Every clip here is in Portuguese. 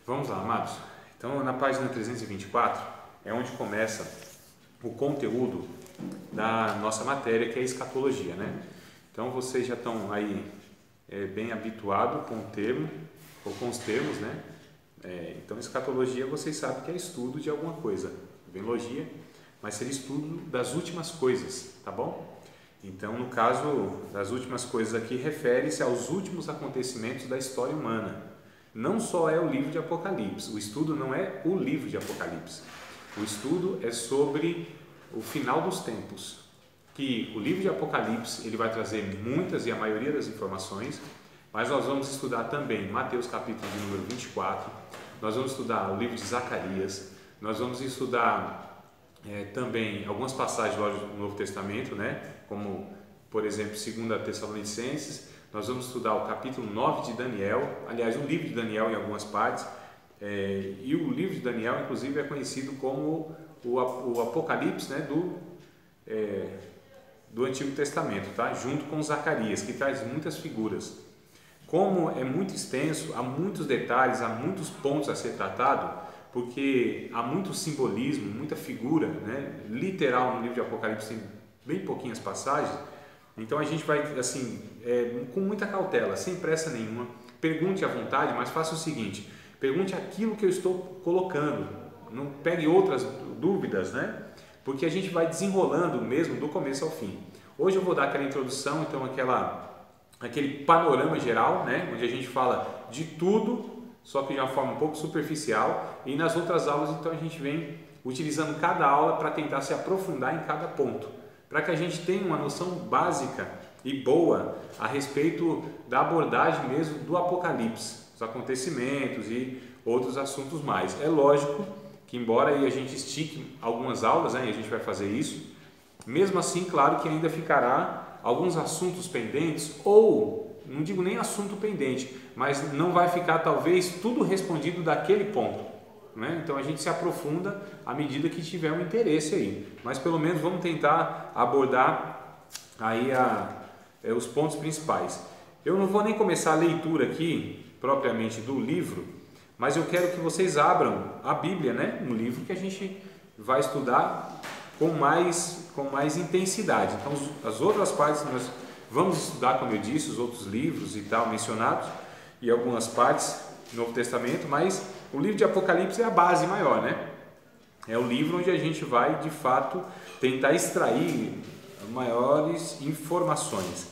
Vamos lá, amados. Então, na página 324 é onde começa o conteúdo da nossa matéria, que é a escatologia, né? Então, vocês já estão aí bem habituados com o termo, ou com os termos, né? Então, escatologia, vocês sabem que é estudo de alguma coisa. Vem logia, mas seria estudo das últimas coisas, tá bom? Então, no caso das últimas coisas aqui, refere-se aos últimos acontecimentos da história humana. Não só é o livro de Apocalipse, o estudo não é o livro de Apocalipse. O estudo é sobre o final dos tempos, que o livro de Apocalipse ele vai trazer muitas e a maioria das informações, mas nós vamos estudar também Mateus capítulo de número 24, nós vamos estudar o livro de Zacarias, nós vamos estudar também algumas passagens do Novo Testamento, né? Como, por exemplo, 2 Tessalonicenses, nós vamos estudar o capítulo 9 de Daniel, aliás, o livro de Daniel em algumas partes, e o livro de Daniel, inclusive, é conhecido como o Apocalipse, né? do Antigo Testamento, tá? Junto com Zacarias, que traz muitas figuras. Como é muito extenso, há muitos detalhes, há muitos pontos a ser tratado, porque há muito simbolismo, muita figura, né? Literal no livro de Apocalipse tem bem pouquinhas passagens, então a gente vai assim, com muita cautela, sem pressa nenhuma, pergunte à vontade, mas faça o seguinte, pergunte aquilo que eu estou colocando, não pegue outras dúvidas, né? Porque a gente vai desenrolando mesmo do começo ao fim. Hoje eu vou dar aquela introdução, então aquele panorama geral, né? Onde a gente fala de tudo, só que de uma forma um pouco superficial, e nas outras aulas então a gente vem utilizando cada aula para tentar se aprofundar em cada ponto, para que a gente tenha uma noção básica e boa a respeito da abordagem mesmo do Apocalipse, os acontecimentos e outros assuntos mais. É lógico que embora aí a gente estique algumas aulas, né, e a gente vai fazer isso, mesmo assim, claro que ainda ficará alguns assuntos pendentes, ou não digo nem assunto pendente, mas não vai ficar talvez tudo respondido daquele ponto, né? Então a gente se aprofunda à medida que tiver um interesse aí, mas pelo menos vamos tentar abordar aí os pontos principais. Eu não vou nem começar a leitura aqui propriamente do livro, mas eu quero que vocês abram a Bíblia, né? Um livro que a gente vai estudar com mais intensidade. Então as outras partes nós vamos estudar, como eu disse, os outros livros e tal mencionados e algumas partes do Novo Testamento, mas o livro de Apocalipse é a base maior, né? É o livro onde a gente vai, de fato, tentar extrair maiores informações.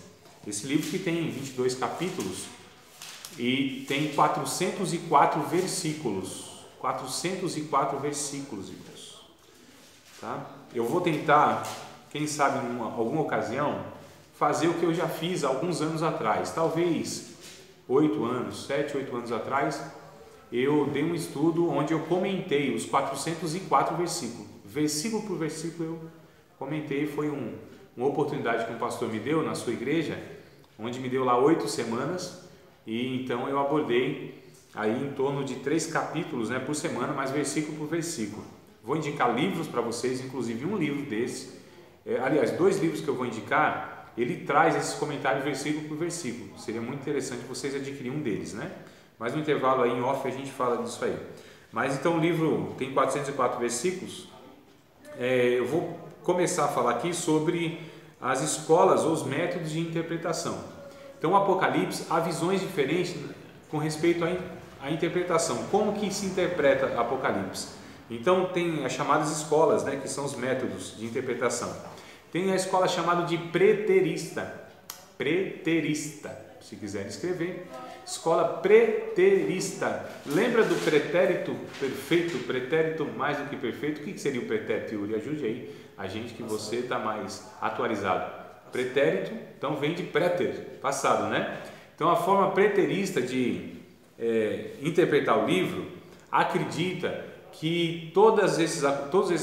Esse livro que tem 22 capítulos e tem 404 versículos. 404 versículos, irmãos. Tá? Eu vou tentar, quem sabe em alguma ocasião, fazer o que eu já fiz há alguns anos atrás, talvez 7, 8 anos atrás, eu dei um estudo onde eu comentei os 404 versículos, versículo por versículo eu comentei, foi uma oportunidade que um pastor me deu na sua igreja, onde me deu lá 8 semanas, e então eu abordei aí em torno de 3 capítulos, né, por semana, mas versículo por versículo. Vou indicar livros para vocês, inclusive um livro desse, aliás, 2 livros que eu vou indicar, ele traz esses comentários versículo por versículo. Seria muito interessante vocês adquirirem um deles, né? Mas no intervalo aí em off a gente fala disso aí. Mas então o livro tem 404 versículos. Eu vou começar a falar aqui sobre as escolas ou os métodos de interpretação. Então o Apocalipse há visões diferentes com respeito à interpretação. Como que se interpreta Apocalipse? Então tem as chamadas escolas, né? Que são os métodos de interpretação. Tem a escola chamada de preterista, se quiser escrever, escola preterista. Lembra do pretérito perfeito, pretérito mais do que perfeito? O que seria o pretérito, Yuri? Ajude aí a gente que você está mais atualizado. Pretérito, então vem de préter, passado, né? Então a forma preterista de interpretar o livro acredita que todos esses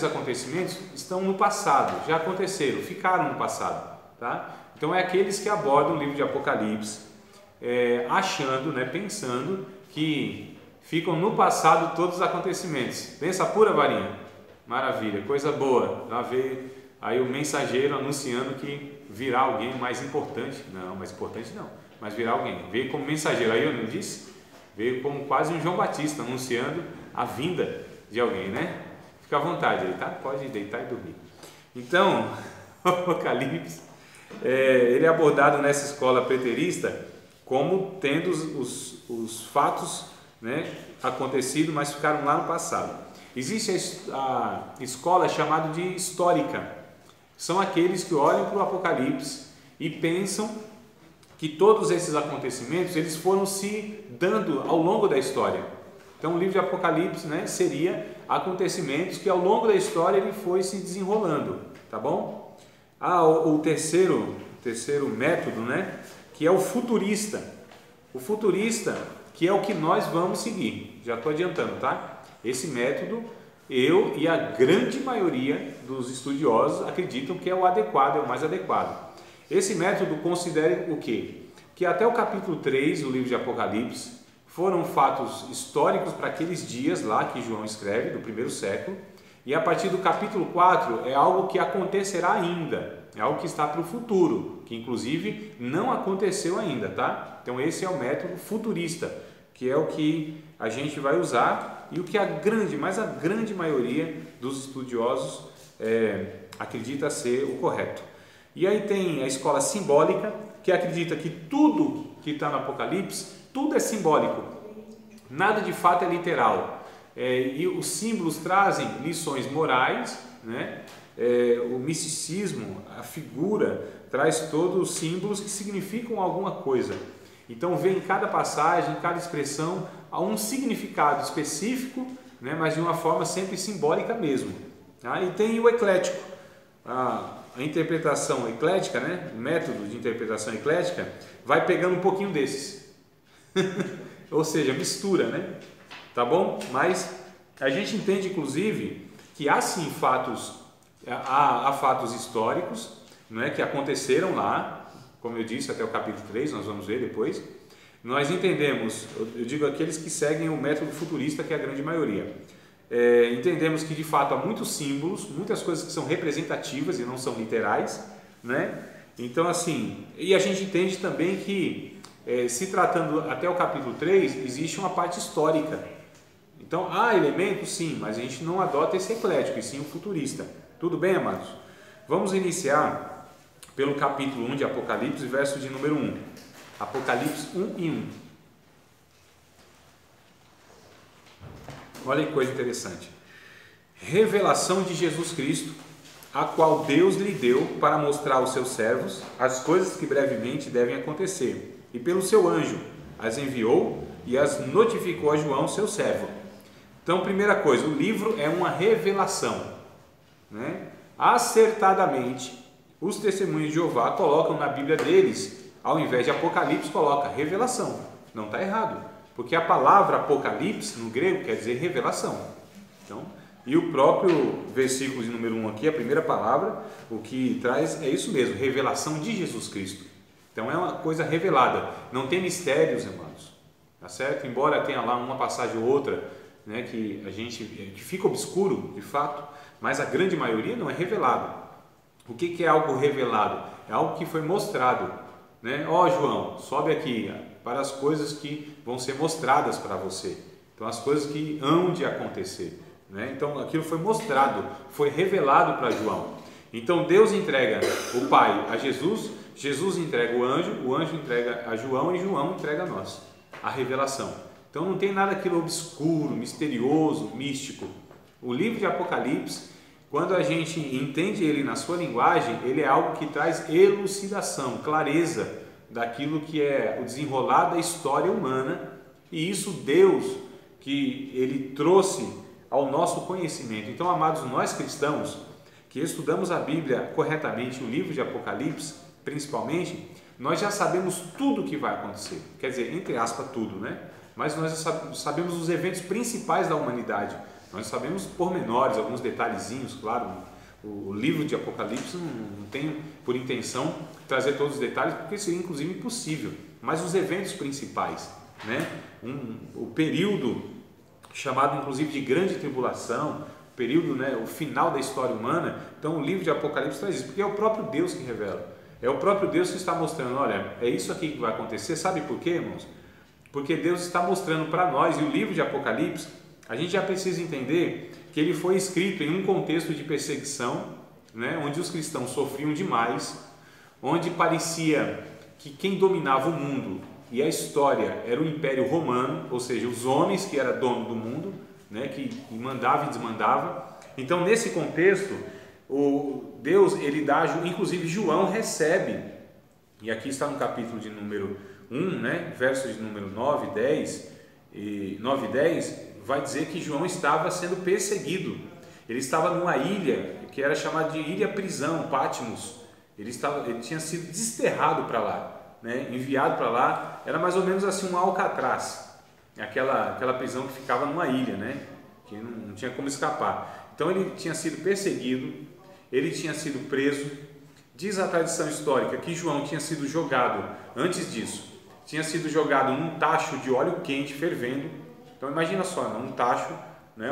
acontecimentos estão no passado, já aconteceram, ficaram no passado, tá? Então é aqueles que abordam o livro de Apocalipse, achando, né, pensando que ficam no passado todos os acontecimentos. Pensa pura, varinha? Maravilha, coisa boa. Já veio aí o mensageiro anunciando que virá alguém mais importante. Não, mais importante não, mas virá alguém. Veio como mensageiro, aí eu não disse? Veio como quase um João Batista anunciando a vinda de alguém, né? Fica à vontade aí, tá? Pode deitar e dormir. Então, o Apocalipse, ele é abordado nessa escola preterista como tendo os fatos, né, acontecido, mas ficaram lá no passado. Existe a escola chamada de histórica. São aqueles que olham para o Apocalipse e pensam que todos esses acontecimentos eles foram se dando ao longo da história. Então o livro de Apocalipse, né, seria acontecimentos que ao longo da história ele foi se desenrolando, tá bom? O terceiro método, né, que é o futurista. O futurista, que é o que nós vamos seguir. Já estou adiantando, tá? Esse método, eu e a grande maioria dos estudiosos acreditam que é o adequado, é o mais adequado. Esse método considera o quê? Que até o capítulo 3 do livro de Apocalipse foram fatos históricos para aqueles dias lá que João escreve, do primeiro século, e a partir do capítulo 4 é algo que acontecerá ainda, é algo que está para o futuro, que inclusive não aconteceu ainda, tá? Então esse é o método futurista, que é o que a gente vai usar e o que a grande maioria dos estudiosos acredita ser o correto. E aí tem a escola simbólica, que acredita que tudo que está no Apocalipse, tudo é simbólico, nada de fato é literal. E os símbolos trazem lições morais, né? O misticismo, a figura, traz todos os símbolos que significam alguma coisa. Então vê em cada passagem, em cada expressão, há um significado específico, né? Mas de uma forma sempre simbólica mesmo. E tem o eclético, a interpretação eclética, né? O método de interpretação eclética vai pegando um pouquinho desses. Ou seja, mistura, né? Tá bom? Mas a gente entende, inclusive, que há sim há fatos históricos, né, que aconteceram lá, como eu disse, até o capítulo 3, nós vamos ver depois. Nós entendemos, eu digo aqueles que seguem o método futurista, que é a grande maioria. Entendemos que de fato há muitos símbolos, muitas coisas que são representativas e não são literais, né? Então assim, e a gente entende também que se tratando até o capítulo 3, existe uma parte histórica. Então há elementos sim, mas a gente não adota esse eclético, e sim o futurista. Tudo bem, amados? Vamos iniciar pelo capítulo 1 de Apocalipse, verso de número 1. Apocalipse 1:1. Olha que coisa interessante. Revelação de Jesus Cristo, a qual Deus lhe deu para mostrar aos seus servos as coisas que brevemente devem acontecer. E pelo seu anjo as enviou e as notificou a João, seu servo. Então, primeira coisa, o livro é uma revelação, né? Acertadamente, os testemunhos de Jeová colocam na Bíblia deles, ao invés de Apocalipse, coloca revelação. Não está errado, porque a palavra Apocalipse no grego quer dizer revelação. Então, e o próprio versículo de número 1 aqui, a primeira palavra, o que traz é isso mesmo, revelação de Jesus Cristo. Então é uma coisa revelada, não tem mistérios, irmãos, tá certo? Embora tenha lá uma passagem ou outra, né, que fica obscuro de fato, mas a grande maioria não é revelado. O que é algo revelado? É algo que foi mostrado, né? João, sobe aqui para as coisas que vão ser mostradas para você. Então as coisas que hão de acontecer, né? Então aquilo foi mostrado, foi revelado para João. Então Deus entrega o Pai a Jesus, Jesus entrega o anjo entrega a João e João entrega a nós a revelação. Então não tem nada aquilo obscuro, misterioso, místico. O livro de Apocalipse, quando a gente entende ele na sua linguagem, ele é algo que traz elucidação, clareza daquilo que é o desenrolar da história humana, e isso Deus que ele trouxe ao nosso conhecimento. Então, amados, nós cristãos que estudamos a Bíblia corretamente, o livro de Apocalipse principalmente, nós já sabemos tudo o que vai acontecer, quer dizer, entre aspas, tudo, né? Mas nós sabemos os eventos principais da humanidade, nós sabemos pormenores, alguns detalhezinhos, claro. O livro de Apocalipse não tem por intenção trazer todos os detalhes, porque seria inclusive impossível, mas os eventos principais, né? O período chamado inclusive de grande tribulação, período, né, o final da história humana. Então o livro de Apocalipse traz isso, porque é o próprio Deus que revela, é o próprio Deus que está mostrando, olha, é isso aqui que vai acontecer. Sabe por quê, irmãos? porque Deus está mostrando para nós, e o livro de Apocalipse, a gente já precisa entender que ele foi escrito em um contexto de perseguição, né, onde os cristãos sofriam demais, onde parecia que quem dominava o mundo e a história era o Império Romano, ou seja, os homens que eram dono do mundo, né, que mandava e desmandava. Então, nesse contexto, Deus, ele dá, inclusive João recebe, e aqui está no capítulo de número 1, né, versos de número 9 e 10, vai dizer que João estava sendo perseguido. Ele estava numa ilha que era chamada de Ilha Prisão, Patmos. Ele tinha sido desterrado para lá, né, enviado para lá. Era mais ou menos assim um Alcatraz, aquela prisão que ficava numa ilha, né, que não tinha como escapar. Então ele tinha sido perseguido, ele tinha sido preso. Diz a tradição histórica que João tinha sido jogado, antes disso, tinha sido jogado num tacho de óleo quente fervendo. Então imagina só, um tacho, né,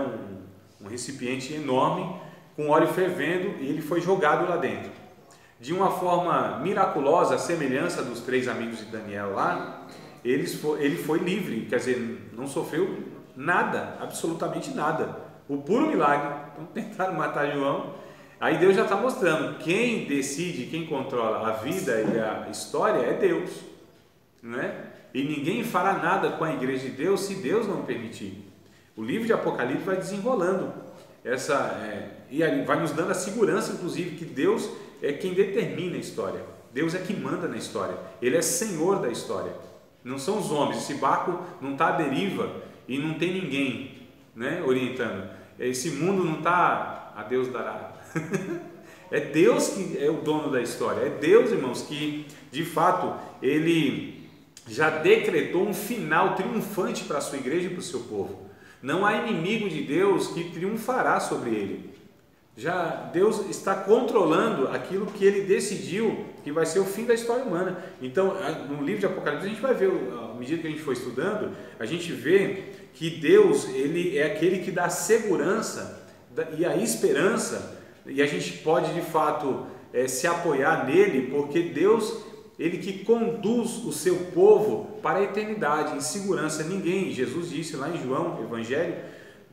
um recipiente enorme com óleo fervendo, e ele foi jogado lá dentro. De uma forma miraculosa, a semelhança dos 3 amigos de Daniel lá, ele foi livre, quer dizer, não sofreu nada, absolutamente nada. O puro milagre. Então tentaram matar João. Aí Deus já está mostrando, quem decide, quem controla a vida e a história é Deus, né? E ninguém fará nada com a igreja de Deus se Deus não permitir. O livro de Apocalipse vai desenrolando e vai nos dando a segurança, inclusive, que Deus é quem determina a história. Deus é quem manda na história. Ele é Senhor da história. Não são os homens. Esse barco não está à deriva e não tem ninguém, né, orientando. Esse mundo não está a Deus dará. É Deus que é o dono da história. É Deus, irmãos, que de fato Ele já decretou um final triunfante para a sua igreja e para o seu povo. Não há inimigo de Deus que triunfará sobre ele. Já Deus está controlando aquilo que ele decidiu que vai ser o fim da história humana. Então, no livro de Apocalipse, a gente vai ver, à medida que a gente for estudando, a gente vê que Deus, ele é aquele que dá a segurança e a esperança, e a gente pode de fato se apoiar nele, porque Deus, ele que conduz o seu povo para a eternidade em segurança. Ninguém, Jesus disse lá em João, Evangelho,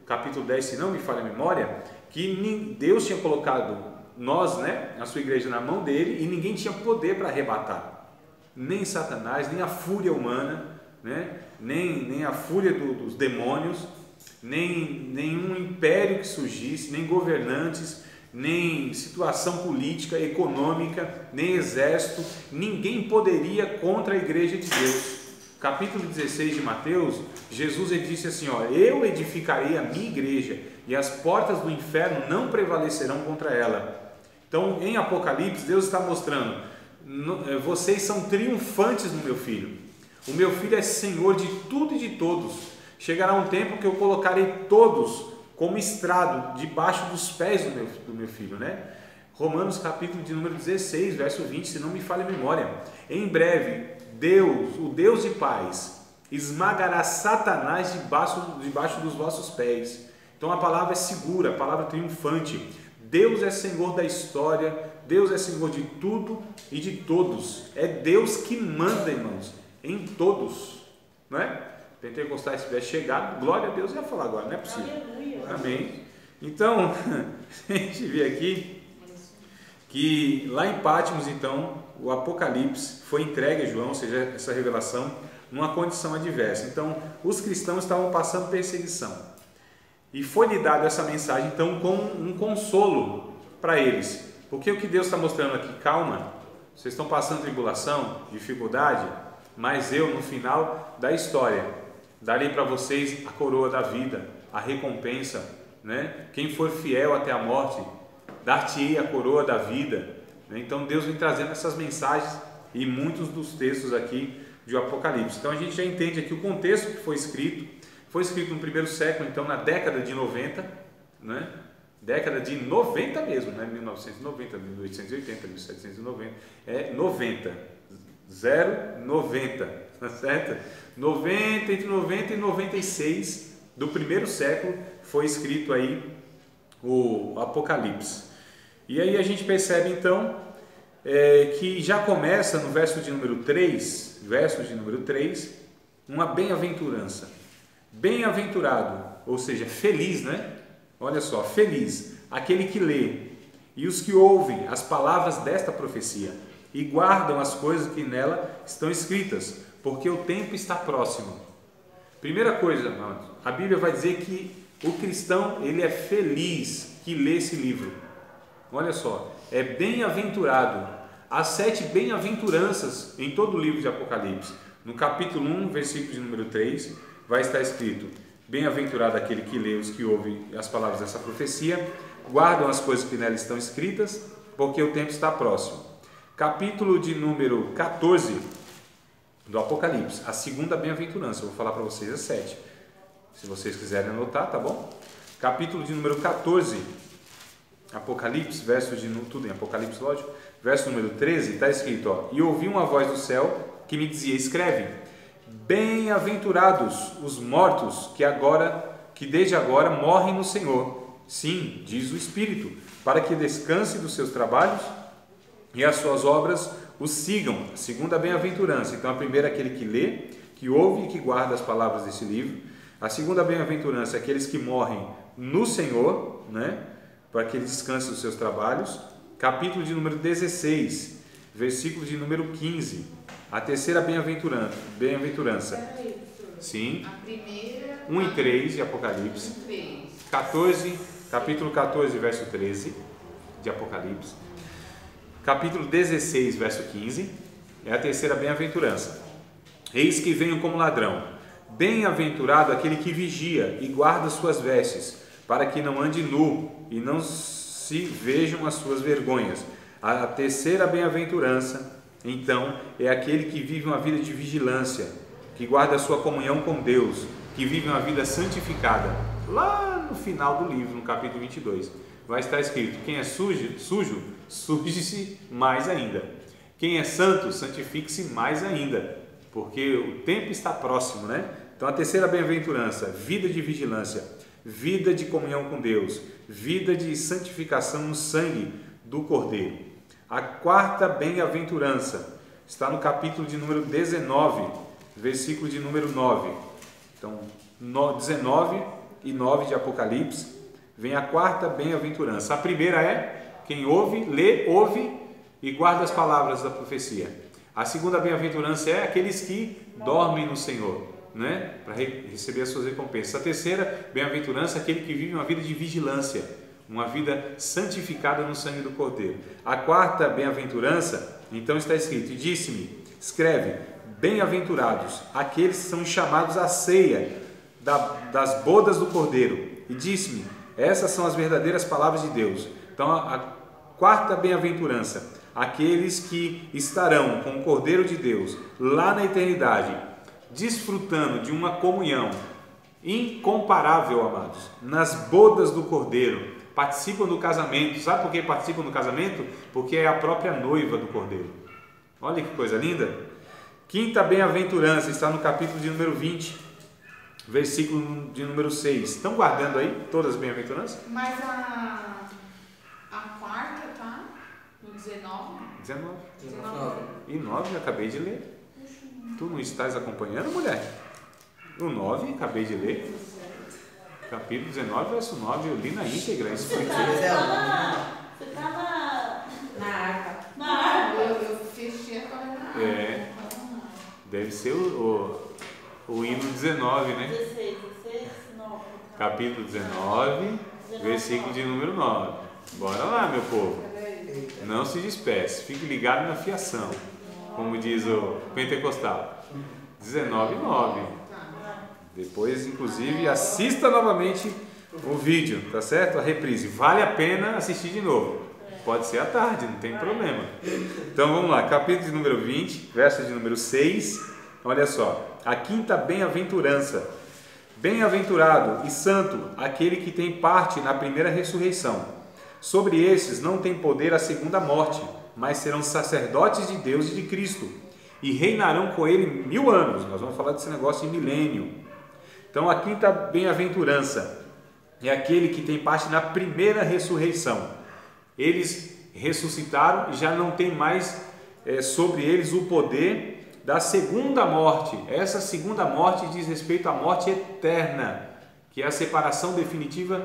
capítulo 10, se não me falha a memória, que Deus tinha colocado nós, né, a sua igreja, na mão dele, e ninguém tinha poder para arrebatar, nem Satanás, nem a fúria humana, né, nem a fúria dos demônios, nem nenhum império que surgisse, nem governantes, nem situação política, econômica, nem exército. Ninguém poderia contra a igreja de Deus. Capítulo 16 de Mateus, Jesus, ele disse assim, eu edificarei a minha igreja e as portas do inferno não prevalecerão contra ela. Então, em Apocalipse, Deus está mostrando, vocês são triunfantes no meu filho. O meu filho é Senhor de tudo e de todos. Chegará um tempo que eu colocarei todos como estrado debaixo dos pés do meu filho, né? Romanos capítulo de número 16, verso 20, se não me falha a memória. Em breve, Deus, o Deus de paz, esmagará Satanás debaixo dos vossos pés. Então a palavra é segura, a palavra triunfante. Deus é Senhor da história, Deus é Senhor de tudo e de todos. É Deus que manda, irmãos, em todos, não é? Pentecostais tivesse chegado, glória a Deus, eu ia falar agora, não é possível. Aleluia. Amém. Então, a gente vê aqui que lá em Patmos, então, o Apocalipse foi entregue a João, ou seja, essa revelação, numa condição adversa. Então, os cristãos estavam passando perseguição. E foi-lhe dada essa mensagem, então, com um consolo para eles. Porque o que Deus está mostrando aqui, calma, vocês estão passando tribulação, dificuldade, mas eu, no final da história, darei para vocês a coroa da vida, a recompensa, né? Quem for fiel até a morte, dar-te-ei a coroa da vida. Então Deus vem trazendo essas mensagens e muitos dos textos aqui de Apocalipse. Então a gente já entende aqui o contexto que foi escrito no primeiro século, então na década de 90, né? Década de 90 mesmo, né? 1990, 1880, 1790, 90, 090, tá certo? 90, entre 90 e 96 do primeiro século foi escrito aí o Apocalipse. E aí a gente percebe então que já começa no verso de número 3, uma bem-aventurança. Bem-aventurado, ou seja, feliz, né? Olha só, feliz, aquele que lê e os que ouvem as palavras desta profecia e guardam as coisas que nela estão escritas, porque o tempo está próximo. Primeira coisa, amados, a Bíblia vai dizer que o cristão, ele é feliz que lê esse livro. Olha só, é bem-aventurado. Há 7 bem-aventuranças em todo o livro de Apocalipse. No capítulo 1, versículo de número 3, vai estar escrito: bem-aventurado aquele que lê, os que ouvem as palavras dessa profecia, guardam as coisas que nela estão escritas, porque o tempo está próximo. Capítulo de número 14 do Apocalipse, a segunda bem-aventurança. Eu vou falar para vocês a 7. Se vocês quiserem anotar, tá bom? Capítulo de número 14, Apocalipse, verso de tudo em Apocalipse, lógico, verso número 13, está escrito, ó: e ouvi uma voz do céu que me dizia: escreve, bem-aventurados os mortos que desde agora morrem no Senhor. Sim, diz o Espírito, para que descanse dos seus trabalhos e as suas obras os sigam. A segunda bem-aventurança. Então, a primeira é aquele que lê, que ouve e que guarda as palavras desse livro. A segunda bem-aventurança é aqueles que morrem no Senhor, né? Para que ele descanse dos seus trabalhos. Capítulo de número 16, versículo de número 15. A terceira bem-aventurança. Sim. A primeira. 1 e 3 de Apocalipse. 14, capítulo 14, verso 13 de Apocalipse. Capítulo 16, verso 15. É a terceira bem-aventurança. Eis que venho como ladrão. Bem-aventurado aquele que vigia e guarda suas vestes, para que não ande nu e não se vejam as suas vergonhas. A terceira bem-aventurança, então, é aquele que vive uma vida de vigilância, que guarda a sua comunhão com Deus, que vive uma vida santificada. Lá no final do livro, no capítulo 22, vai estar escrito: quem é sujo, suje-se mais ainda. Quem é santo, santifique-se mais ainda, porque o tempo está próximo, né? Então, a terceira bem-aventurança, vida de vigilância, vida de comunhão com Deus, vida de santificação no sangue do Cordeiro. A quarta bem-aventurança está no capítulo de número 19, versículo de número 9. Então, 19 e 9 de Apocalipse, vem a quarta bem-aventurança. A primeira é quem ouve e guarda as palavras da profecia. A segunda bem-aventurança é aqueles que dormem no Senhor, né? Para receber as suas recompensas. A terceira bem-aventurança é aquele que vive uma vida de vigilância, uma vida santificada no sangue do Cordeiro. A quarta bem-aventurança, então, está escrito: e disse-me, escreve, bem-aventurados aqueles que são chamados à ceia das bodas do Cordeiro. E disse-me, essas são as verdadeiras palavras de Deus. Então, a quarta bem-aventurança, aqueles que estarão com o Cordeiro de Deus lá na eternidade, desfrutando de uma comunhão incomparável, amados, nas bodas do Cordeiro, participam do casamento. Sabe por que participam do casamento? Porque é a própria noiva do Cordeiro. Olha que coisa linda. Quinta bem-aventurança está no capítulo de número 20, versículo de número 6. Estão guardando aí todas as bem-aventuranças? Mas a quarta tá no 19. 19. E 9 eu acabei de ler. Tu não estás acompanhando, mulher? O 9, acabei de ler. Capítulo 19, verso 9, eu li na íntegra. Você estava Na arca. na arca. Eu fechei a colher na arca. É. Deve ser o hino 19, né? 16, 9. Capítulo 19, versículo de número 9. Bora lá, meu povo. Não se despeça, fique ligado na fiação, como diz o pentecostal. 19, 9. Depois, inclusive, assista novamente o vídeo, tá certo? A reprise. Vale a pena assistir de novo. Pode ser à tarde, não tem problema. Então vamos lá, capítulo de número 20, verso de número 6. Olha só, a quinta bem-aventurança. Bem-aventurado e santo aquele que tem parte na primeira ressurreição. Sobre esses não tem poder a segunda morte, mas serão sacerdotes de Deus e de Cristo, e reinarão com ele 1000 anos. Nós vamos falar desse negócio em milênio. Então, a quinta bem-aventurança é aquele que tem parte na primeira ressurreição. Eles ressuscitaram e já não tem mais sobre eles o poder da segunda morte. Essa segunda morte diz respeito à morte eterna, que é a separação definitiva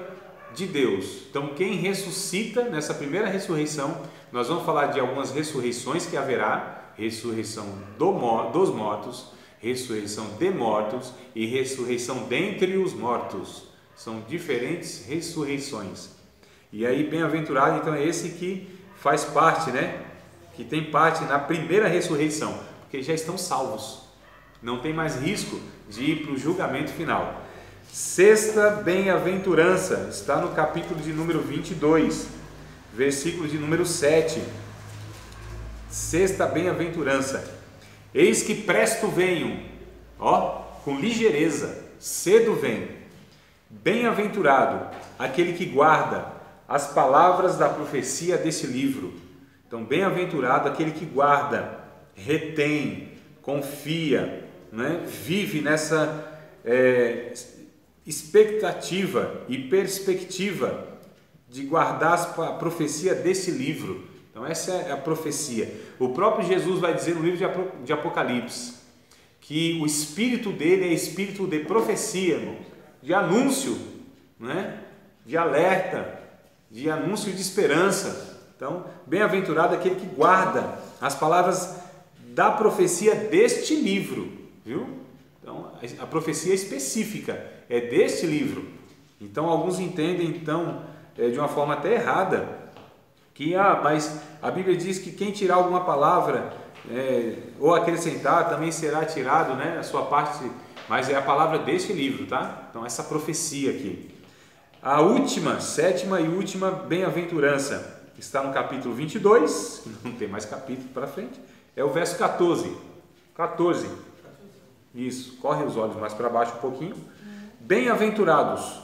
de Deus. Então, quem ressuscita nessa primeira ressurreição, nós vamos falar de algumas ressurreições que haverá: ressurreição dos mortos, ressurreição de mortos e ressurreição dentre os mortos. São diferentes ressurreições. E aí, bem-aventurado, então, é esse que faz parte, né? Que tem parte na primeira ressurreição, porque já estão salvos. Não tem mais risco de ir para o julgamento final. Sexta bem-aventurança está no capítulo de número 22, versículo de número 7. Sexta bem-aventurança: eis que presto venho, com ligeireza, cedo venho. Bem-aventurado aquele que guarda as palavras da profecia desse livro. Então, bem-aventurado aquele que guarda, retém, confia, né? Vive nessa expectativa e perspectiva de guardar a profecia desse livro. Então, essa é a profecia. O próprio Jesus vai dizer no livro de Apocalipse que o espírito dele é espírito de profecia, irmão, de anúncio, né? De alerta, de anúncio de esperança. Então, bem-aventurado aquele que guarda as palavras da profecia deste livro, viu? Então, a profecia específica é deste livro. Então, alguns entendem, então, de uma forma até errada, que, mas a Bíblia diz que quem tirar alguma palavra ou acrescentar também será tirado, né, a sua parte, mas é a palavra deste livro, tá? Então, essa profecia aqui. A última, sétima e última bem-aventurança está no capítulo 22, não tem mais capítulo para frente, é o verso 14. 14. Isso, corre os olhos mais para baixo um pouquinho. Bem-aventurados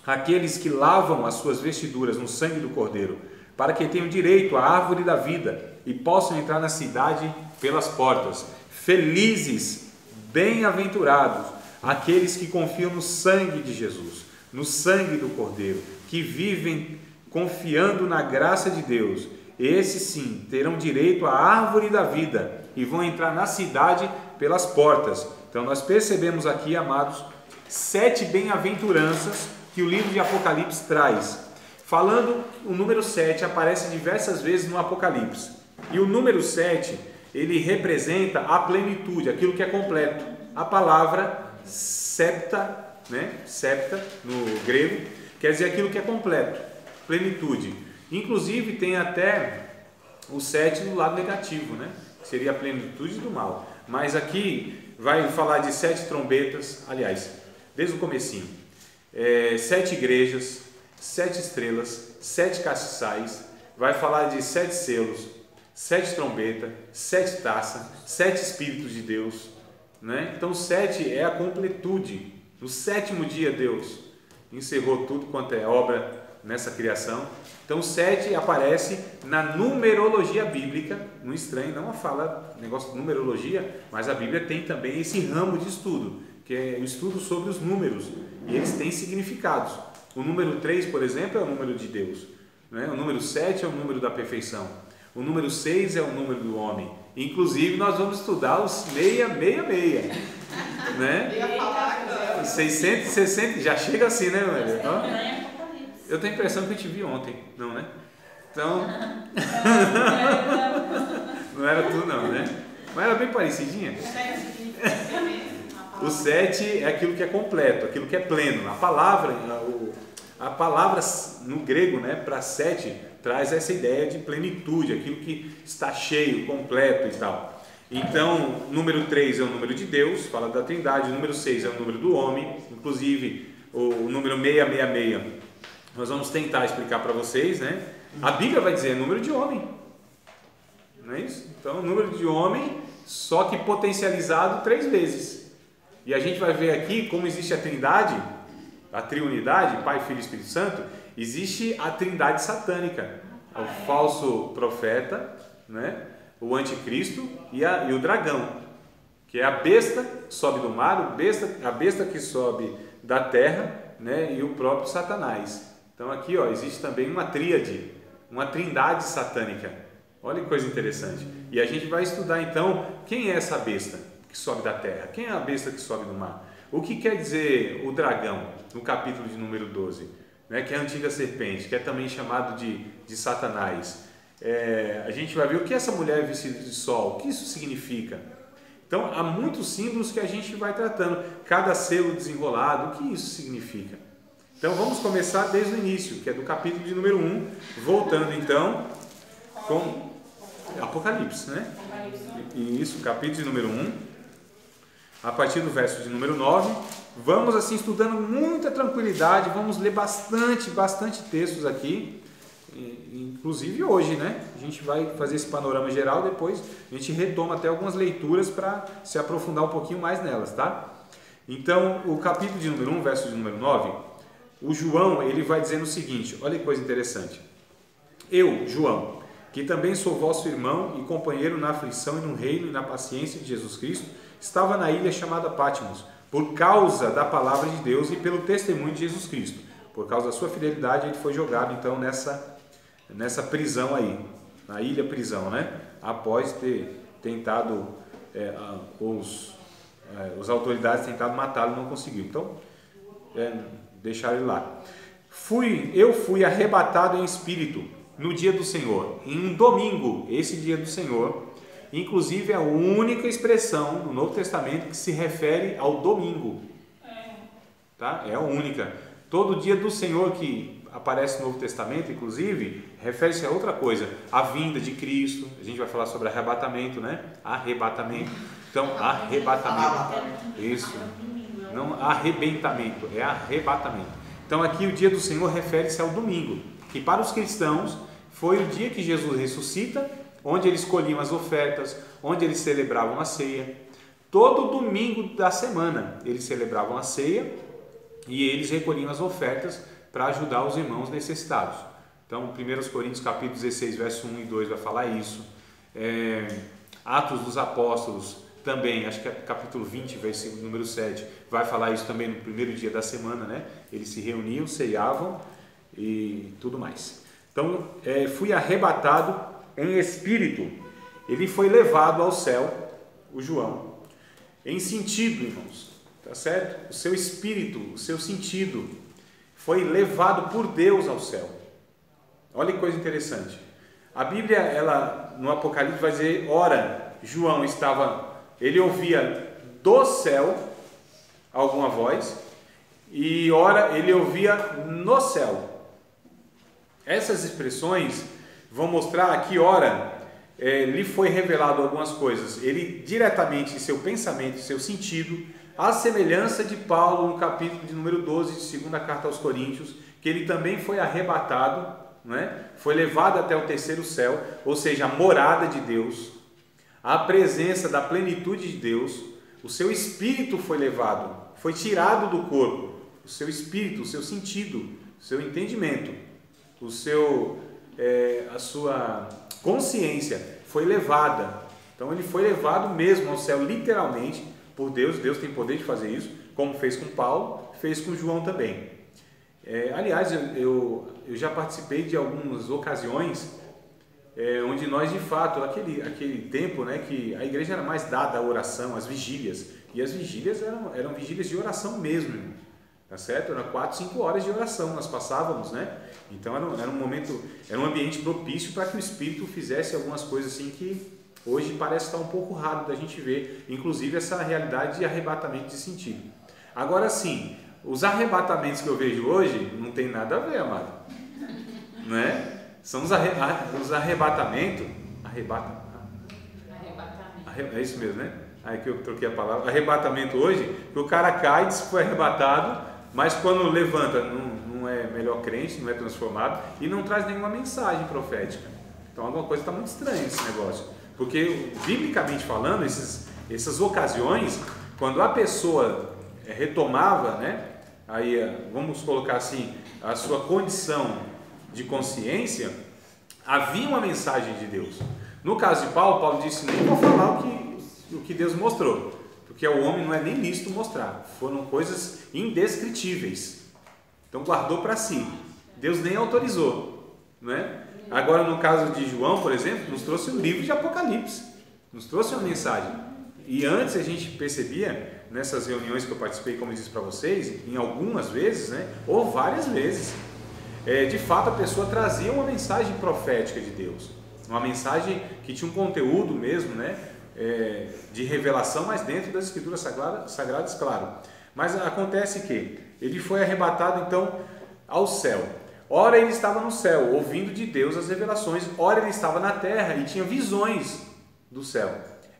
aqueles que lavam as suas vestiduras no sangue do Cordeiro, para que tenham direito à árvore da vida e possam entrar na cidade pelas portas. Felizes, bem-aventurados aqueles que confiam no sangue de Jesus, no sangue do Cordeiro, que vivem confiando na graça de Deus. Esses sim terão direito à árvore da vida e vão entrar na cidade pelas portas. Então nós percebemos aqui, amados, 7 bem-aventuranças que o livro de Apocalipse traz. Falando, o número 7 aparece diversas vezes no Apocalipse. E o número 7, ele representa a plenitude, aquilo que é completo. A palavra septa, né? Septa no grego, quer dizer aquilo que é completo, plenitude. Inclusive tem até o 7 no lado negativo, né? Seria a plenitude do mal. Mas aqui vai falar de 7 trombetas, aliás, desde o comecinho, 7 igrejas, 7 estrelas, 7 castiçais, vai falar de 7 selos, 7 trombetas, 7 taças, 7 espíritos de Deus, né? Então 7 é a completude. No 7º dia Deus encerrou tudo quanto é obra nessa criação. Então 7 aparece na numerologia bíblica. Não estranho, não fala negócio de numerologia, mas a Bíblia tem também esse ramo de estudo, que é o estudo sobre os números, e eles têm significados. O número 3, por exemplo, é o número de Deus, né? O número 7 é o número da perfeição. O número 6 é o número do homem. Inclusive nós vamos estudar os 666, né? 660, já chega assim, né, Maria? Eu tenho a impressão que eu te vi ontem, não, né? Então, não era tu não, né? Mas era bem parecidinha. O 7 é aquilo que é completo, aquilo que é pleno. A palavra no grego, né, para 7, traz essa ideia de plenitude, aquilo que está cheio, completo e tal. Então, número 3 é o número de Deus, fala da Trindade. O número 6 é o número do homem, inclusive o número 666. Nós vamos tentar explicar para vocês, né? A Bíblia vai dizer número de homem, não é isso? Então, número de homem, só que potencializado 3 vezes. E a gente vai ver aqui como existe a Trindade, a Triunidade, Pai, Filho e Espírito Santo. Existe a Trindade satânica, o falso profeta, né? O anticristo e o dragão, que é a besta que sobe do mar, a besta que sobe da terra, né? E o próprio Satanás. Então aqui, existe também uma tríade, uma trindade satânica, Olha que coisa interessante. E a gente vai estudar então quem é essa besta que sobe da terra, quem é a besta que sobe do mar. O que quer dizer o dragão no capítulo de número 12, né? Que é a antiga serpente, que é também chamado de Satanás. A gente vai ver o que essa mulher vestida de sol, o que isso significa. Então há muitos símbolos que a gente vai tratando, cada selo desenrolado, o que isso significa. Então vamos começar desde o início, que é do capítulo de número 1, voltando então com Apocalipse, né? Isso, capítulo de número 1, a partir do verso de número 9. Vamos assim estudando muita tranquilidade, vamos ler bastante textos aqui, inclusive hoje, né? A gente vai fazer esse panorama geral, depois a gente retoma até algumas leituras para se aprofundar um pouquinho mais nelas, tá? Então, o capítulo de número 1, verso de número 9, o João, ele vai dizendo o seguinte, olha que coisa interessante. Eu, João, que também sou vosso irmão e companheiro na aflição e no reino e na paciência de Jesus Cristo, estava na ilha chamada Patmos, por causa da palavra de Deus e pelo testemunho de Jesus Cristo. Por causa da sua fidelidade, ele foi jogado então nessa prisão aí, na ilha prisão, né? Após ter tentado, as autoridades tentaram matá-lo e não conseguiram. Então, deixaram ele lá. Eu fui arrebatado em espírito no dia do Senhor, em um domingo, esse dia do Senhor, inclusive é a única expressão no Novo Testamento que se refere ao domingo, tá? É a única. Todo dia do Senhor que aparece no Novo Testamento, inclusive, refere-se a outra coisa, a vinda de Cristo. A gente vai falar sobre arrebatamento, né? Arrebatamento. Então, arrebatamento. Isso. Não arrebentamento, é arrebatamento. Então, aqui o dia do Senhor refere-se ao domingo, que para os cristãos foi o dia que Jesus ressuscita, onde eles colhiam as ofertas, onde eles celebravam a ceia. Todo domingo da semana eles celebravam a ceia e eles recolhiam as ofertas para ajudar os irmãos necessitados. Então, 1 Coríntios capítulo 16, verso 1 e 2 vai falar isso. Atos dos Apóstolos também, acho que é capítulo 20, versículo número 7, vai falar isso também no primeiro dia da semana, né? Eles se reuniam, ceiavam e tudo mais. Então, fui arrebatado em espírito. Ele foi levado ao céu, o João, em sentido, irmãos, tá certo? O seu espírito, o seu sentido foi levado por Deus ao céu. Olha que coisa interessante. A Bíblia, ela no Apocalipse vai dizer, ora, João ele ouvia do céu alguma voz e ora ele ouvia no céu. Essas expressões vão mostrar que ora lhe foi revelado algumas coisas. Ele diretamente, seu pensamento, seu sentido, a semelhança de Paulo no capítulo de número 12 de segunda carta aos Coríntios, que ele também foi arrebatado, né? Foi levado até o terceiro céu, ou seja, a morada de Deus, a presença da plenitude de Deus. O seu espírito foi levado, foi tirado do corpo, o seu espírito, o seu sentido, o seu entendimento, a sua consciência foi levada. Então ele foi levado mesmo ao céu, literalmente, por Deus. Deus tem poder de fazer isso, como fez com Paulo, fez com João também. Aliás, eu já participei de algumas ocasiões onde nós, de fato, aquele tempo, né, que a igreja era mais dada à oração, às vigílias, e as vigílias eram vigílias de oração mesmo, irmão. Tá certo? Eram 4, 5 horas de oração, nós passávamos, né? Então era um momento, era um ambiente propício para que o Espírito fizesse algumas coisas assim que hoje parece estar um pouco raro da gente ver, inclusive essa realidade de arrebatamento de sentido. Agora sim, os arrebatamentos que eu vejo hoje não tem nada a ver, amado, né? São os arrebatamentos, é isso mesmo, né? Aí que eu troquei a palavra, arrebatamento hoje, que o cara cai, diz que foi arrebatado, mas quando levanta não é melhor crente, não é transformado e não traz nenhuma mensagem profética. Então alguma coisa está muito estranha esse negócio, porque biblicamente falando, essas ocasiões, quando a pessoa retomava, né, aí vamos colocar assim, a sua condição de consciência, havia uma mensagem de Deus. No caso de Paulo disse, nem vou falar o que Deus mostrou, porque ao homem não é nem lícito mostrar, foram coisas indescritíveis, então guardou para si, Deus nem autorizou, não é? Agora, no caso de João, por exemplo, nos trouxe o livro de Apocalipse, nos trouxe uma mensagem. E antes a gente percebia, nessas reuniões que eu participei, como eu disse para vocês, em algumas vezes, né, ou várias vezes, de fato a pessoa trazia uma mensagem profética de Deus, uma mensagem que tinha um conteúdo mesmo, né, de revelação, mas dentro das Escrituras Sagradas, claro. Mas acontece que ele foi arrebatado então ao céu. Ora ele estava no céu, ouvindo de Deus as revelações, ora ele estava na terra e tinha visões do céu.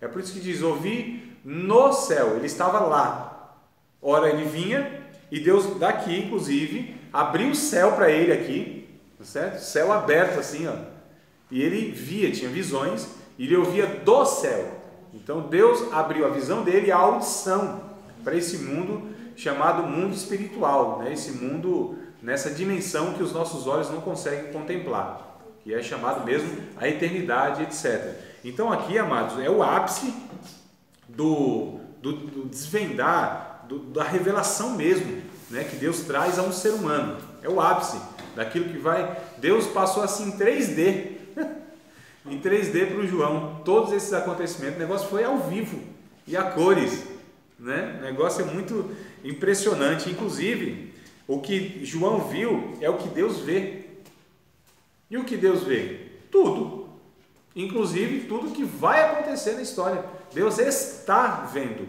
É por isso que diz, ouvi no céu, ele estava lá. Ora ele vinha e Deus daqui, inclusive, abriu o céu para ele aqui, certo? Céu aberto assim, ó. E ele via, tinha visões, e ele ouvia do céu. Então Deus abriu a visão dele e a audição para esse mundo chamado mundo espiritual, né? Esse mundo nessa dimensão que os nossos olhos não conseguem contemplar, que é chamado mesmo a eternidade, etc. Então aqui, amados, é o ápice do desvendar, da revelação mesmo, né, que Deus traz a um ser humano. É o ápice daquilo que vai... Deus passou assim em 3D, em 3D para o João, todos esses acontecimentos. O negócio foi ao vivo e a cores, né? O negócio é muito impressionante. Inclusive, o que João viu é o que Deus vê. E o que Deus vê? Tudo. Inclusive tudo que vai acontecer na história. Deus está vendo.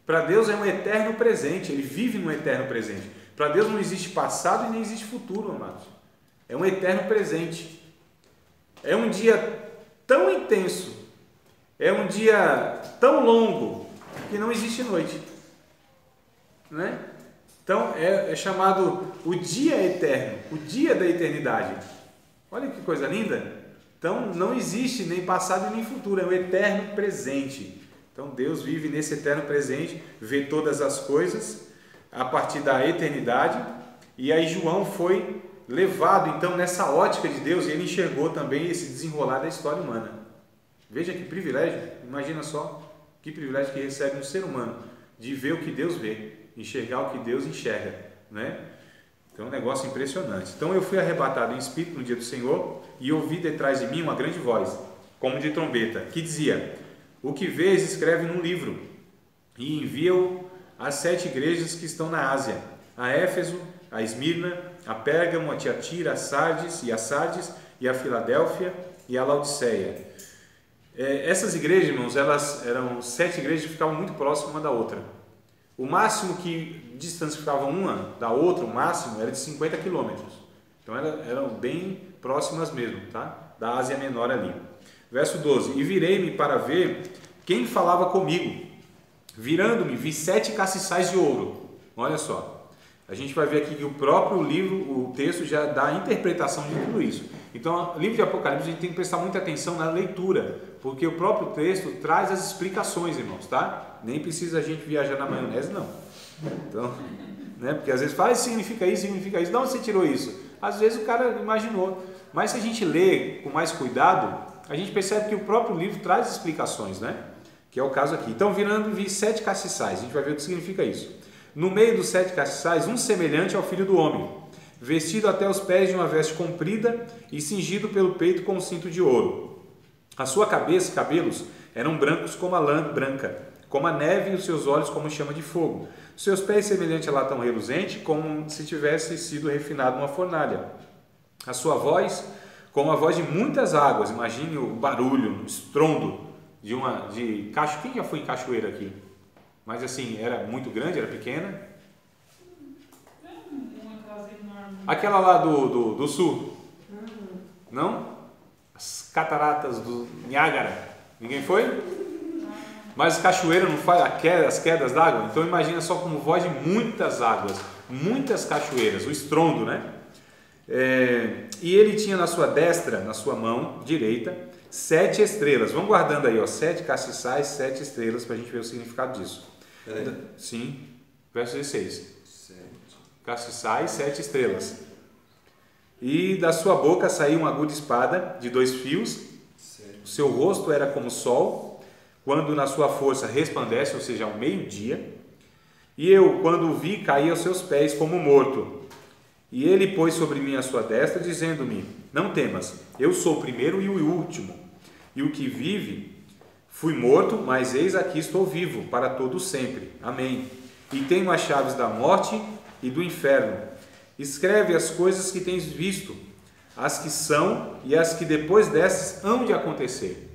Para Deus é um eterno presente. Ele vive num eterno presente. Para Deus não existe passado e nem existe futuro, amados. É um eterno presente. É um dia tão intenso, é um dia tão longo que não existe noite, né? Então é chamado o dia eterno, o dia da eternidade. Olha que coisa linda. Então não existe nem passado e nem futuro, é o eterno presente. Então Deus vive nesse eterno presente, vê todas as coisas a partir da eternidade. E aí João foi levado então nessa ótica de Deus e ele enxergou também esse desenrolar da história humana. Veja que privilégio, imagina só que privilégio que recebe um ser humano de ver o que Deus vê, enxergar o que Deus enxerga, né? Então é um negócio impressionante. Então eu fui arrebatado em espírito no dia do Senhor e ouvi detrás de mim uma grande voz, como de trombeta, que dizia: o que vês escreve num livro e envia-o às 7 igrejas que estão na Ásia, a Éfeso, a Esmirna, a Pérgamo, a Tiatira, a Sardes e a Filadélfia e a Laodiceia. Essas igrejas, irmãos, elas eram 7 igrejas que ficavam muito próximas uma da outra. O máximo que distanciava uma da outra, o máximo, era de 50 quilômetros. Então eram bem próximas mesmo, tá? Da Ásia Menor ali. Verso 12: e virei-me para ver quem falava comigo. Virando-me, vi 7 castiçais de ouro. Olha só. A gente vai ver aqui que o próprio livro, o texto já dá a interpretação de tudo isso. Então, o livro de Apocalipse, a gente tem que prestar muita atenção na leitura, porque o próprio texto traz as explicações, irmãos, tá? Nem precisa a gente viajar na maionese, não. Então, né? Porque às vezes fala, significa isso, de onde você tirou isso? Às vezes o cara imaginou. Mas se a gente lê com mais cuidado, a gente percebe que o próprio livro traz explicações, né? Que é o caso aqui. Então, virando, vi 7 castiçais. A gente vai ver o que significa isso. No meio dos 7 castiçais, um semelhante ao Filho do Homem, vestido até os pés de uma veste comprida e cingido pelo peito com um cinto de ouro. A sua cabeça e cabelos eram brancos como a lã branca, como a neve, e os seus olhos como chama de fogo. Os seus pés semelhante a latão reluzente, como se tivesse sido refinado numa fornalha. A sua voz, como a voz de muitas águas. Imagine o barulho, o estrondo de cacho. Quem já foi em cachoeira aqui? Mas assim, era muito grande, era pequena? Aquela lá do sul? Não? As cataratas do Niágara. Ninguém foi? Mas cachoeira não faz as quedas d'água? Então imagina só como voz de muitas águas, muitas cachoeiras, o estrondo, né? E ele tinha na sua destra, na sua mão direita, 7 estrelas. Vamos guardando aí, ó, 7 castiçais, 7 estrelas, para a gente ver o significado disso. Sim, verso 16. 7. Castiçais, 7 estrelas. E da sua boca saiu uma aguda espada de 2 fios. 7. O seu rosto era como o sol, quando na sua força resplandece, ou seja, ao meio-dia. E eu, quando o vi, caí aos seus pés como morto. E ele pôs sobre mim a sua destra, dizendo-me: não temas, eu sou o primeiro e o último, e o que vive. Fui morto, mas eis aqui estou vivo, para todo sempre. Amém. E tenho as chaves da morte e do inferno. Escreve as coisas que tens visto, as que são e as que depois dessas hão de acontecer.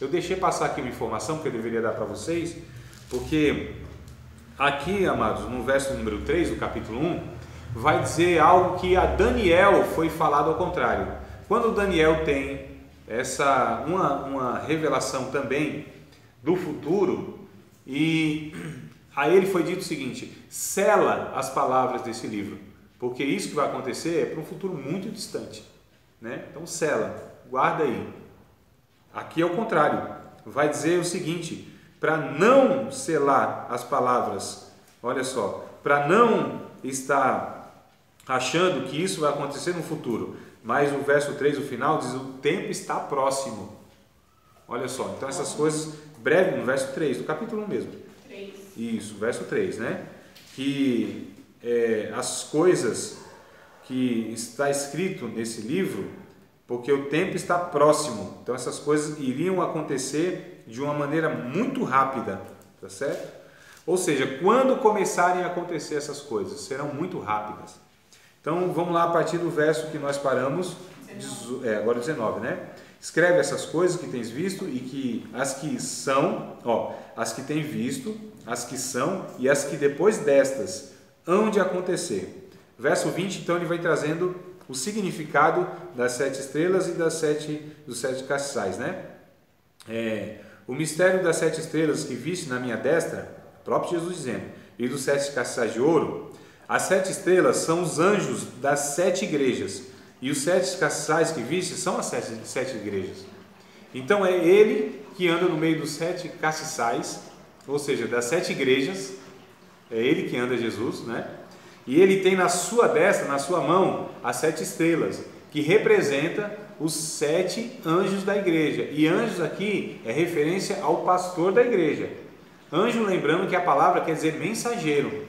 Eu deixei passar aqui uma informação que eu deveria dar para vocês, porque aqui, amados, no verso número 3 do capítulo 1, vai dizer algo que a Daniel foi falado ao contrário. Quando Daniel tem uma revelação também do futuro, e a ele foi dito o seguinte: sela as palavras desse livro, porque isso que vai acontecer é para um futuro muito distante, né? Então sela, guarda aí. Aqui é o contrário, vai dizer o seguinte: para não selar as palavras, olha só, para não estar achando que isso vai acontecer no futuro. Mas o verso 3, o final, diz: o tempo está próximo. Olha só, então essas coisas, breve, no verso 3, do capítulo 1 mesmo. 3. Isso, verso 3, né? Que as coisas que está escrito nesse livro, porque o tempo está próximo. Então essas coisas iriam acontecer de uma maneira muito rápida, tá certo? Ou seja, quando começarem a acontecer essas coisas, serão muito rápidas. Então vamos lá a partir do verso que nós paramos, agora 19, né? Escreve essas coisas que tens visto e que as que são, as que tens visto, as que são e as que depois destas hão de acontecer. Verso 20, então ele vai trazendo o significado das 7 estrelas e dos 7 castiçais, né? O mistério das 7 estrelas que viste na minha destra, próprio Jesus dizendo, e dos 7 castiçais de ouro. As 7 estrelas são os anjos das 7 igrejas, e os 7 castiçais que viste são as 7 igrejas. Então é ele que anda no meio dos 7 castiçais, ou seja, das 7 igrejas, é ele que anda, Jesus, né? E ele tem na sua destra, na sua mão, as 7 estrelas, que representa os 7 anjos da igreja. E anjos aqui é referência ao pastor da igreja. Anjo, lembrando que a palavra quer dizer mensageiro,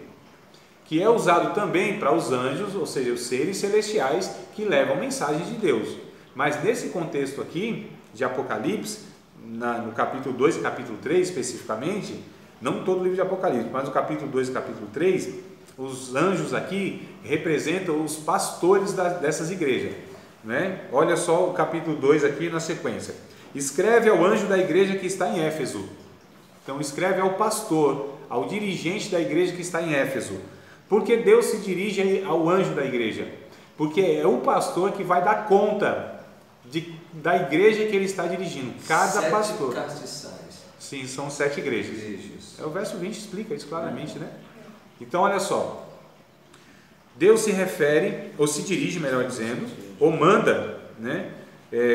que é usado também para os anjos, ou seja, os seres celestiais que levam mensagens de Deus. Mas nesse contexto aqui de Apocalipse, no capítulo 2 e capítulo 3 especificamente, não todo o livro de Apocalipse, mas no capítulo 2 e capítulo 3, os anjos aqui representam os pastores dessas igrejas, né? Olha só o capítulo 2 aqui na sequência. Escreve ao anjo da igreja que está em Éfeso. Então escreve ao pastor, ao dirigente da igreja que está em Éfeso. Porque Deus se dirige ao anjo da igreja? Porque é o pastor que vai dar conta da igreja que ele está dirigindo. Cada 7 pastor. castiçais. Sim, são 7 igrejas. O verso 20 explica isso claramente, né? Então, olha só. Deus se refere, ou se dirige, melhor dizendo, ou manda, né?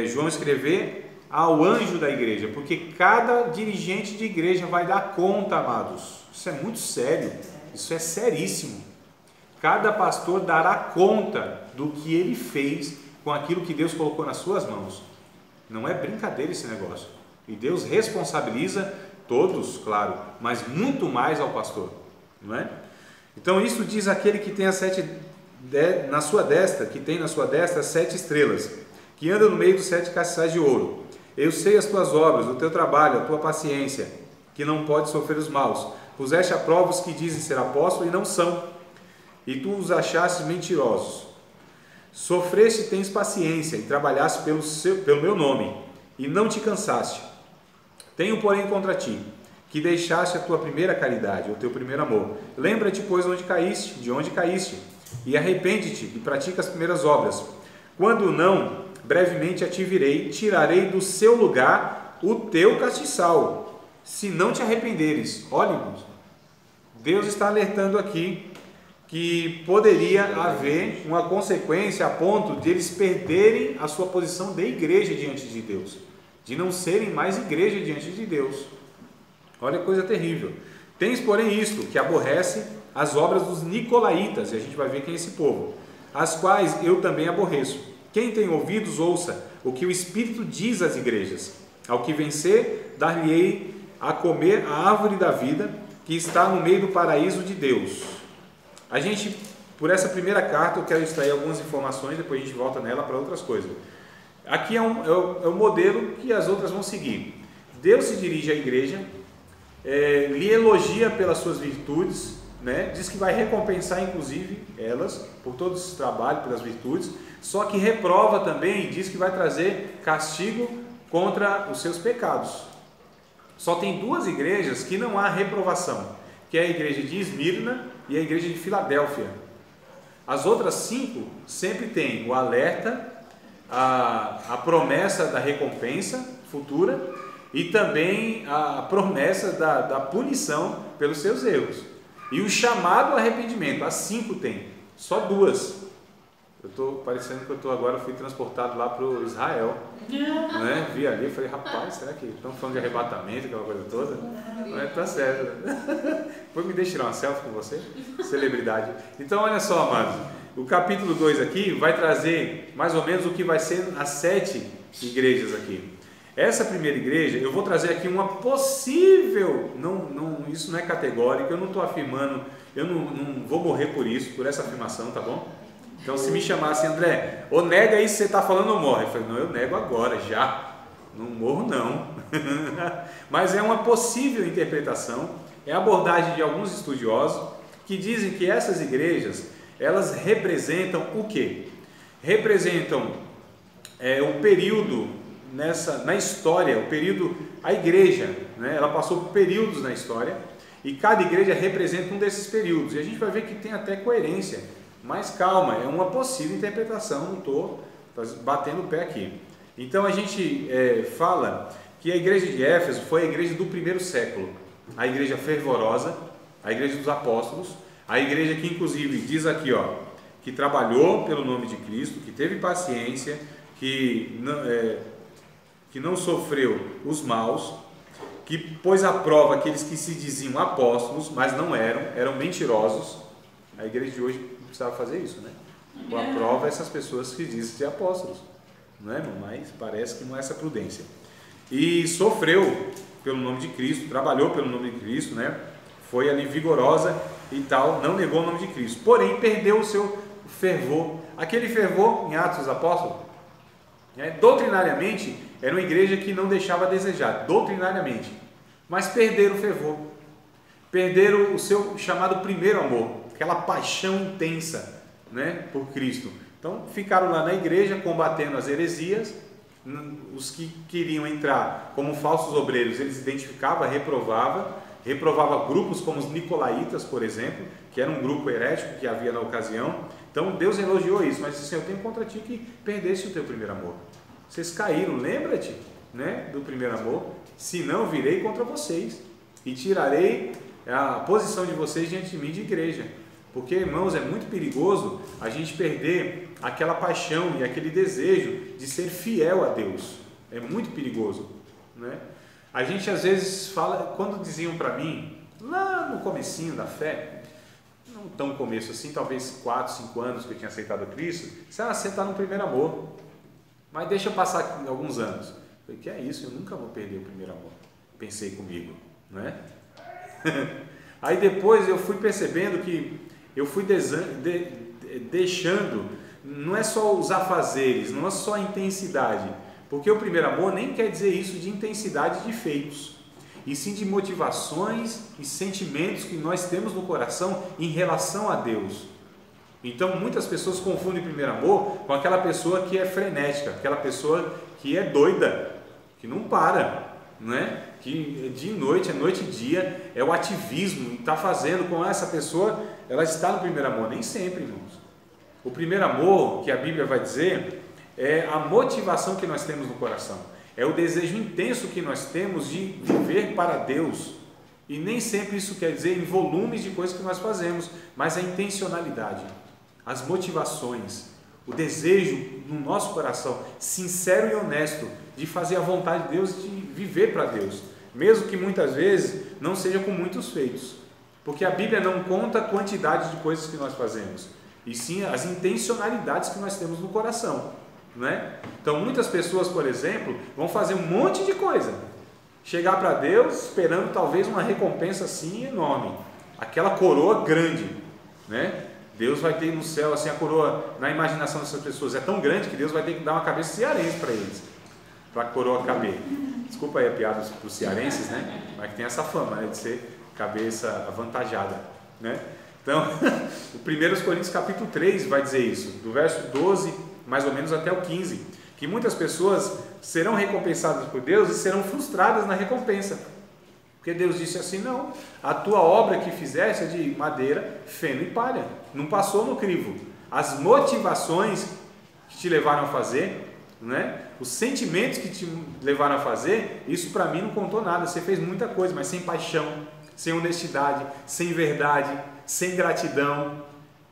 João escrever ao anjo da igreja. Porque cada dirigente de igreja vai dar conta, amados. Isso é muito sério. Isso é seríssimo. Cada pastor dará conta do que ele fez com aquilo que Deus colocou nas suas mãos. Não é brincadeira esse negócio. E Deus responsabiliza todos, claro, mas muito mais ao pastor, não é? Então isso diz aquele que tem na sua destra, que tem na sua destra as 7 estrelas, que anda no meio dos 7 castiçais de ouro. Eu sei as tuas obras, o teu trabalho, a tua paciência, que não pode sofrer os maus. Puseste a prova os que dizem ser apóstolos e não são, e tu os achaste mentirosos. Sofreste, tens paciência, e trabalhaste pelo meu nome, e não te cansaste. Tenho, porém, contra ti, que deixaste a tua primeira caridade, o teu primeiro amor. Lembra-te, pois, de onde caíste, e arrepende-te, e pratica as primeiras obras. Quando não, brevemente a te virei, tirarei do seu lugar o teu castiçal, se não te arrependeres. Olha, irmãos, Deus está alertando aqui que poderia haver uma consequência a ponto de eles perderem a sua posição de igreja diante de Deus, de não serem mais igreja diante de Deus. Olha que coisa terrível. Tens, porém, isto, que aborrece as obras dos nicolaítas, e a gente vai ver quem é esse povo, as quais eu também aborreço. Quem tem ouvidos, ouça o que o Espírito diz às igrejas. Ao que vencer, dar-lhe-ei a comer a árvore da vida, que está no meio do paraíso de Deus. A gente por essa primeira carta eu quero extrair algumas informações, depois a gente volta nela para outras coisas. Aqui é o modelo que as outras vão seguir. Deus se dirige à igreja, lhe elogia pelas suas virtudes, né? Diz que vai recompensar inclusive elas por todo esse trabalho, pelas virtudes, só que reprova também e diz que vai trazer castigo contra os seus pecados. Só tem duas igrejas que não há reprovação, que é a igreja de Esmirna e a igreja de Filadélfia. As outras 5 sempre tem o alerta, a promessa da recompensa futura e também a promessa da punição pelos seus erros. E o chamado ao arrependimento, as 5 tem, só 2. Eu estou parecendo que agora fui transportado lá para o Israel, né? Vi ali e falei, rapaz, será que estão falando de arrebatamento, aquela coisa toda? Mas tá certo. Depois me deixa tirar uma selfie com você, celebridade. Então olha só, amados, o capítulo 2 aqui vai trazer mais ou menos o que vai ser as 7 igrejas aqui. Essa primeira igreja, eu vou trazer aqui uma possível, isso não é categórico, eu não estou afirmando, eu não vou morrer por isso, por essa afirmação, tá bom? Então se me chamasse, André, ou nega aí se você está falando ou morre. Eu falei, não, eu nego agora, já, não morro não. Mas é uma possível interpretação, é a abordagem de alguns estudiosos que dizem que essas igrejas, elas representam o quê? Representam o período na história, o período, a igreja, né? Ela passou por períodos na história e cada igreja representa um desses períodos, e a gente vai ver que tem até coerência, mas calma, é uma possível interpretação, não estou batendo o pé aqui. Então a gente fala que a igreja de Éfeso foi a igreja do primeiro século, a igreja fervorosa, a igreja dos apóstolos, a igreja que inclusive diz aqui, ó, que trabalhou pelo nome de Cristo, que teve paciência, que não sofreu os maus, que pôs à prova aqueles que se diziam apóstolos, mas não eram mentirosos. A igreja de hoje precisava fazer isso, né? Pôr à prova essas pessoas que dizem ser apóstolos, não é? Mas parece que não é essa prudência. E sofreu pelo nome de Cristo, trabalhou pelo nome de Cristo, né? Foi ali vigorosa e tal, não negou o nome de Cristo, porém perdeu o seu fervor, aquele fervor em Atos dos Apóstolos, doutrinariamente era uma igreja que não deixava a desejar, doutrinariamente, mas perderam o fervor, perderam o seu chamado primeiro amor, aquela paixão intensa, né, por Cristo. Então ficaram lá na igreja combatendo as heresias. Os que queriam entrar como falsos obreiros, eles identificavam, reprovava grupos como os nicolaítas, por exemplo, que era um grupo herético que havia na ocasião. Então Deus elogiou isso, mas disse, eu tenho contra ti que perdesse o teu primeiro amor. Vocês caíram, lembra-te, né, do primeiro amor, senão virei contra vocês e tirarei a posição de vocês diante de mim de igreja. Porque, irmãos, é muito perigoso a gente perder aquela paixão e aquele desejo de ser fiel a Deus. É muito perigoso, né? A gente às vezes fala, quando diziam para mim, lá no comecinho da fé, não tão começo assim, talvez 4, 5 anos que eu tinha aceitado a Cristo, você está no primeiro amor, mas deixa eu passar alguns anos. Eu falei, que é isso, eu nunca vou perder o primeiro amor. Pensei comigo, né? Aí depois eu fui percebendo que eu fui deixando, não é só os afazeres, não é só a intensidade, porque o primeiro amor nem quer dizer isso de intensidade de feitos, e sim de motivações e sentimentos que nós temos no coração em relação a Deus. Então muitas pessoas confundem o primeiro amor com aquela pessoa que é frenética, aquela pessoa que é doida, que não para, não é? Que de noite, noite e dia, é o ativismo, está fazendo com essa pessoa, ela está no primeiro amor. Nem sempre, irmãos. O primeiro amor, que a Bíblia vai dizer, é a motivação que nós temos no coração, é o desejo intenso que nós temos de viver para Deus, e nem sempre isso quer dizer em volumes de coisas que nós fazemos, mas a intencionalidade, as motivações, o desejo no nosso coração, sincero e honesto, de fazer a vontade de Deus, de viver para Deus, mesmo que muitas vezes não seja com muitos feitos, porque a Bíblia não conta a quantidade de coisas que nós fazemos, e sim as intencionalidades que nós temos no coração, não é? Então muitas pessoas, por exemplo, vão fazer um monte de coisa, chegar para Deus esperando talvez uma recompensa assim enorme, aquela coroa grande, né? Deus vai ter no céu, assim, a coroa, na imaginação dessas pessoas, é tão grande que Deus vai ter que dar uma cabeça cearense para eles, para a coroa caber. Desculpa aí a piada para os cearenses, né? Mas que tem essa fama, né, de ser cabeça avantajada, né? Então, o 1 Coríntios capítulo 3 vai dizer isso, do verso 12 mais ou menos até o 15, que muitas pessoas serão recompensadas por Deus e serão frustradas na recompensa, porque Deus disse assim: não, a tua obra que fizeste é de madeira, feno e palha, não passou no crivo. As motivações que te levaram a fazer, né? Os sentimentos que te levaram a fazer, isso para mim não contou nada. Você fez muita coisa, mas sem paixão, sem honestidade, sem verdade, sem gratidão.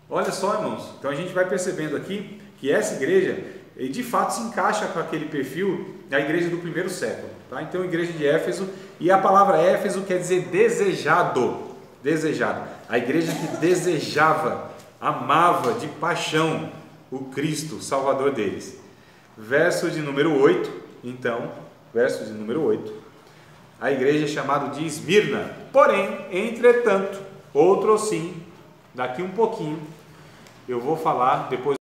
Olha só, irmãos, então a gente vai percebendo aqui que essa igreja de fato se encaixa com aquele perfil da igreja do primeiro século, tá? Então, a igreja de Éfeso, e a palavra Éfeso quer dizer desejado, desejado, a igreja que desejava, amava de paixão o Cristo, o Salvador deles. Verso de número 8, então, verso de número 8, a igreja é chamada de Esmirna. Porém, entretanto, outro sim, daqui um pouquinho, eu vou falar, depois